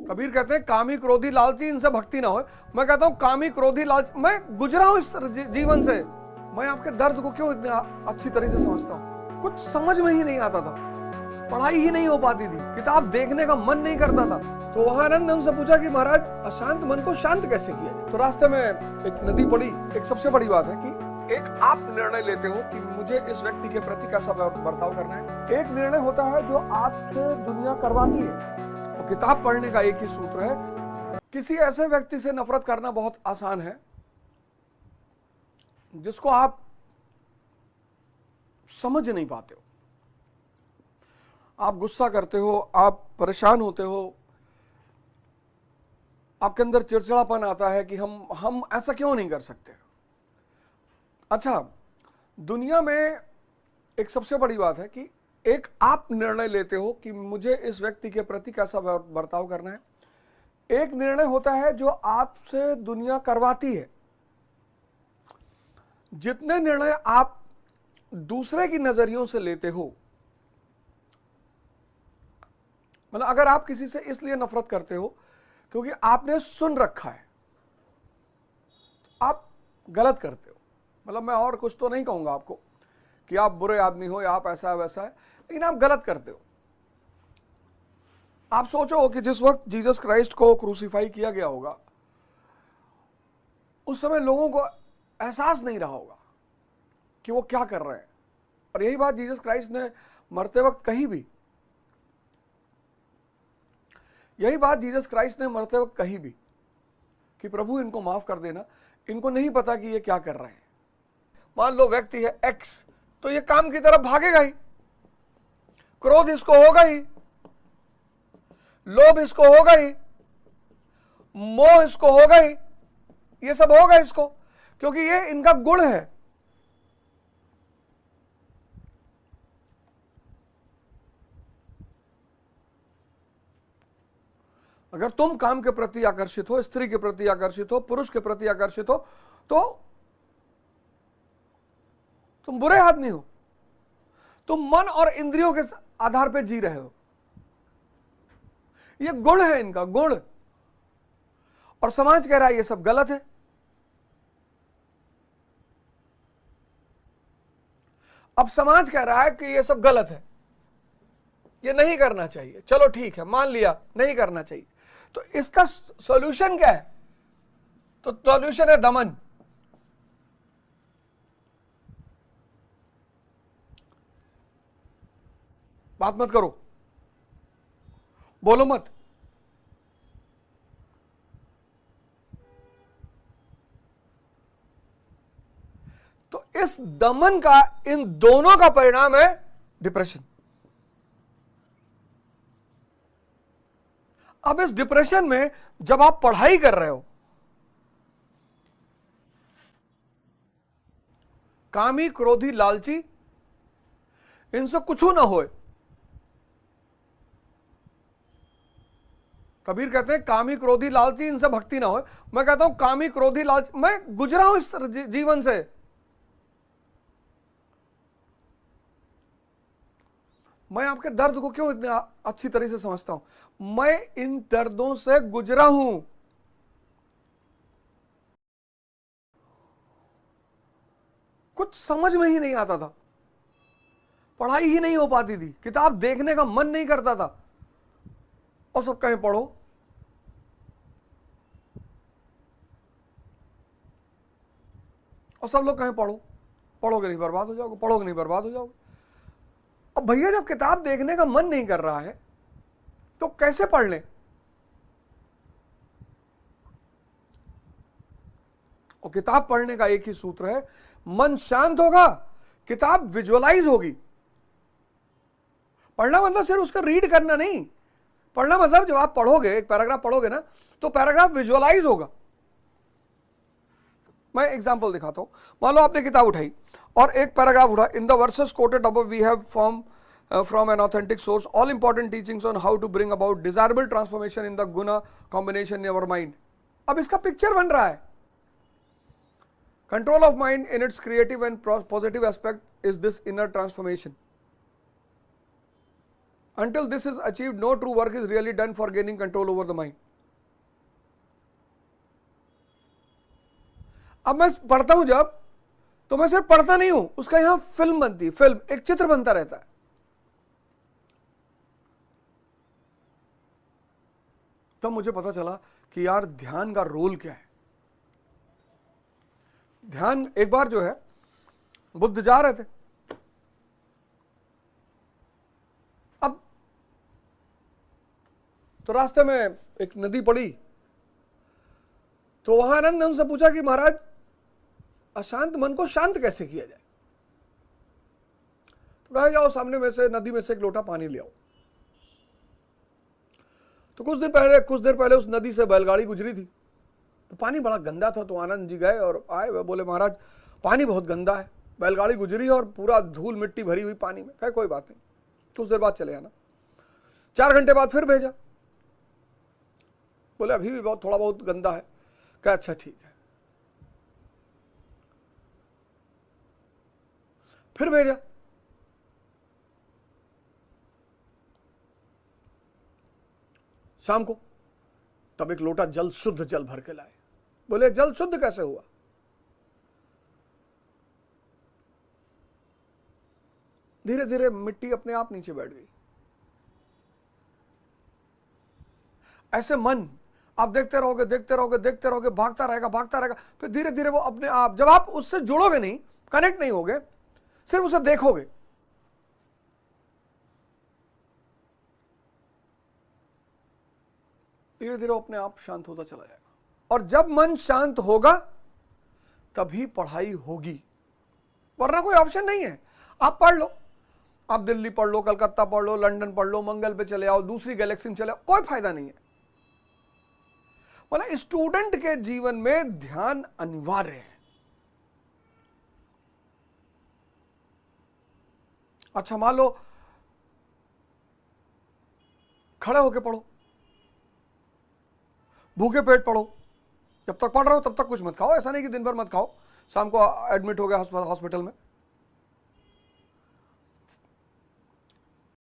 कबीर कहते हैं कामी क्रोधी लालची इनसे भक्ति ना हो। मैं कहता हूं कामी क्रोधी लालची, मैं गुजरा हूं इस जीवन से, मैं आपके दर्द को क्यों इतने अच्छी तरह से समझता हूं। कुछ समझ में ही नहीं आता था, पढ़ाई ही नहीं हो पाती थी, किताब देखने का मन नहीं करता था। तो वहां आनंद हमसे पूछा कि महाराज अशांत मन को शांत कैसे किया जाए। तो रास्ते में एक नदी पड़ी। एक सबसे बड़ी बात है कि एक आप निर्णय लेते हो कि मुझे इस व्यक्ति के प्रति कैसा बर्ताव करना है। एक निर्णय होता है जो आपसे दुनिया करवाती है। तो किताब पढ़ने का एक ही सूत्र है, किसी ऐसे व्यक्ति से नफरत करना बहुत आसान है जिसको आप समझ नहीं पाते हो। आप गुस्सा करते हो, आप परेशान होते हो, आपके अंदर चिड़चिड़ापन आता है कि हम ऐसा क्यों नहीं कर सकते। अच्छा, दुनिया में एक सबसे बड़ी बात है कि एक आप निर्णय लेते हो कि मुझे इस व्यक्ति के प्रति कैसा बर्ताव करना है। एक निर्णय होता है जो आपसे दुनिया करवाती है। जितने निर्णय आप दूसरे की नजरियों से लेते हो, मतलब अगर आप किसी से इसलिए नफरत करते हो क्योंकि आपने सुन रखा है, आप गलत करते हो। मतलब मैं और कुछ तो नहीं कहूंगा आपको कि आप बुरे आदमी हो या आप ऐसा है वैसा है, लेकिन आप गलत करते हो। आप सोचो कि जिस वक्त जीसस क्राइस्ट को क्रूसीफाई किया गया होगा, उस समय लोगों को एहसास नहीं रहा होगा कि वो क्या कर रहे हैं। और यही बात जीसस क्राइस्ट ने मरते वक्त कही भी। यही बात जीसस क्राइस्ट ने मरते वक्त कही भी कि प्रभु इनको माफ कर देना, इनको नहीं पता कि ये क्या कर रहे हैं। मान लो व्यक्ति है एक्स, तो ये काम की तरफ भागेगा ही, क्रोध इसको होगा ही, लोभ इसको होगा ही, मोह इसको होगा ही, ये सब होगा इसको, क्योंकि ये इनका गुण है। अगर तुम काम के प्रति आकर्षित हो, स्त्री के प्रति आकर्षित हो, पुरुष के प्रति आकर्षित हो, तो तुम बुरे आदमी हो। तुम मन और इंद्रियों के आधार पर जी रहे हो। ये गुण है, इनका गुण। और समाज कह रहा है ये सब गलत है। अब समाज कह रहा है कि ये सब गलत है, ये नहीं करना चाहिए। चलो ठीक है, मान लिया नहीं करना चाहिए। तो इसका सॉल्यूशन क्या है? तो सॉल्यूशन है दमन। बात मत करो, बोलो मत। तो इस दमन का, इन दोनों का परिणाम है डिप्रेशन। अब इस डिप्रेशन में जब आप पढ़ाई कर रहे हो, कामी क्रोधी लालची इनसे कुछ ना होए। कबीर कहते हैं कामी क्रोधी लालची इनसे भक्ति ना हो। मैं कहता हूं कामी क्रोधी लालची, मैं गुजरा हूं इस जीवन से, मैं आपके दर्द को क्यों इतने अच्छी तरह से समझता हूं। मैं इन दर्दों से गुजरा हूं। कुछ समझ में ही नहीं आता था, पढ़ाई ही नहीं हो पाती थी, किताब देखने का मन नहीं करता था। और सब कहें पढ़ो, और सब लोग कहें पढ़ो, पढ़ोगे नहीं बर्बाद हो जाओगे, पढ़ोगे नहीं बर्बाद हो जाओगे। अब भैया जब किताब देखने का मन नहीं कर रहा है तो कैसे पढ़ लें? और किताब पढ़ने का एक ही सूत्र है, मन शांत होगा, किताब विजुअलाइज होगी। पढ़ना मतलब सिर्फ उसका रीड करना नहीं, पढ़ना मतलब जब आप पढ़ोगे, एक पैराग्राफ पढ़ोगे ना, तो पैराग्राफ विजुअलाइज होगा। मैं एग्जांपल दिखाता हूं। मान लो आपने किताब उठाई और एक पैराग्राफ उठा, in the verses quoted above we have from an authentic source all important teachings on how to bring about desirable transformation in the guna combination in our mind। अब इसका पिक्चर बन रहा है। Control of mind in its creative and positive aspect is this inner transformation। Until this is achieved, no true work is really done for gaining control over the mind. अब मैं पढ़ता हूं जब, तो मैं सिर्फ पढ़ता नहीं हूं, उसका यहां फिल्म बनती, फिल्म एक चित्र बनता रहता है। तब मुझे पता चला कि यार ध्यान का रोल क्या है। ध्यान, एक बार जो है बुद्ध जा रहे थे, अब तो रास्ते में एक नदी पड़ी, तो वहां आनंद ने उनसे पूछा कि महाराज अशांत मन को शांत कैसे किया जाए। तो कहा जाओ सामने में से नदी में से एक लोटा पानी ले आओ। तो कुछ देर पहले उस नदी से बैलगाड़ी गुजरी थी, तो पानी बड़ा गंदा था। तो आनंद जी गए और आए, वह बोले महाराज पानी बहुत गंदा है, बैलगाड़ी गुजरी और पूरा धूल मिट्टी भरी हुई पानी में। कहे कोई बात नहीं, कुछ देर बाद चले आना। 4 घंटे बाद फिर भेजा, बोले अभी भी थोड़ा बहुत गंदा है। कहा अच्छा ठीक है। फिर भेजा, शाम को तब एक लोटा जल, शुद्ध जल भर के लाए। बोले जल शुद्ध कैसे हुआ? धीरे धीरे मिट्टी अपने आप नीचे बैठ गई। ऐसे मन आप देखते रहोगे, देखते रहोगे, देखते रहोगे, भागता रहेगा, फिर धीरे धीरे वो अपने आप, जब आप उससे जुड़ोगे नहीं, कनेक्ट नहीं होगे, सिर्फ उसे देखोगे, धीरे धीरे अपने आप शांत होता चला जाएगा। और जब मन शांत होगा तभी पढ़ाई होगी, वरना कोई ऑप्शन नहीं है। आप पढ़ लो, आप दिल्ली पढ़ लो, कलकत्ता पढ़ लो, लंदन पढ़ लो, मंगल पे चले आओ, दूसरी गैलेक्सी में चले आओ, कोई फायदा नहीं है। मतलब स्टूडेंट के जीवन में ध्यान अनिवार्य है। अच्छा मान लो खड़े होके पढ़ो, भूखे पेट पढ़ो, जब तक पढ़ रहे हो तब तक कुछ मत खाओ। ऐसा नहीं कि दिन भर मत खाओ, शाम को एडमिट हो गया हॉस्पिटल में,